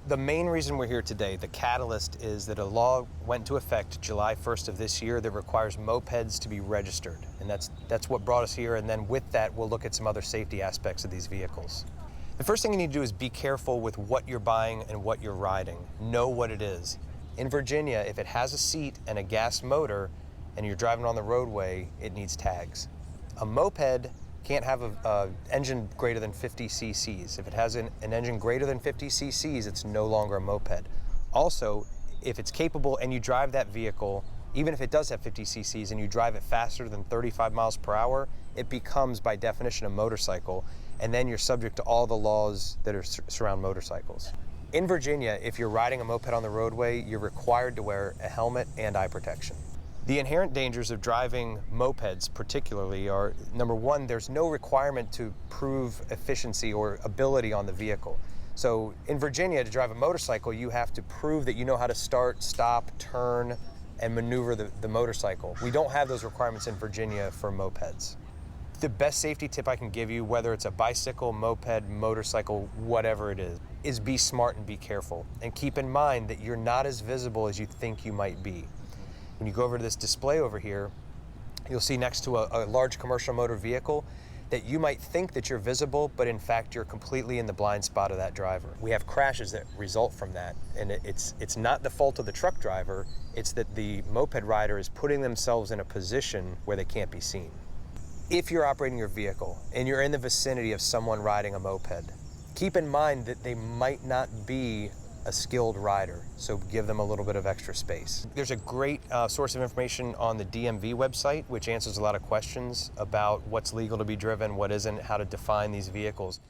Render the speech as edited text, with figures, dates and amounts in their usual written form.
The main reason we're here today, the catalyst, is that a law went into effect July 1st of this year that requires mopeds to be registered. And that's what brought us here. And then with that, we'll look at some other safety aspects of these vehicles. The first thing you need to do is be careful with what you're buying and what you're riding. Know what it is. In Virginia, if it has a seat and a gas motor and you're driving on the roadway, it needs tags. A moped can't have an engine greater than 50 cc's. If it has an engine greater than 50 cc's, it's no longer a moped. Also, if it's capable and you drive that vehicle, even if it does have 50 cc's and you drive it faster than 35 miles per hour, it becomes by definition a motorcycle, and then you're subject to all the laws that surround motorcycles. In Virginia, if you're riding a moped on the roadway, you're required to wear a helmet and eye protection. The inherent dangers of driving mopeds particularly are, number one, there's no requirement to prove efficiency or ability on the vehicle. So in Virginia, to drive a motorcycle, you have to prove that you know how to start, stop, turn, and maneuver the motorcycle. We don't have those requirements in Virginia for mopeds. The best safety tip I can give you, whether it's a bicycle, moped, motorcycle, whatever it is be smart and be careful. And keep in mind that you're not as visible as you think you might be. When you go over to this display over here, you'll see next to a large commercial motor vehicle that you might think that you're visible, but in fact you're completely in the blind spot of that driver. We have crashes that result from that, and it's not the fault of the truck driver, it's that the moped rider is putting themselves in a position where they can't be seen. If you're operating your vehicle and you're in the vicinity of someone riding a moped, keep in mind that they might not be a skilled rider, so give them a little bit of extra space. There's a great source of information on the DMV website, which answers a lot of questions about what's legal to be driven, what isn't, how to define these vehicles.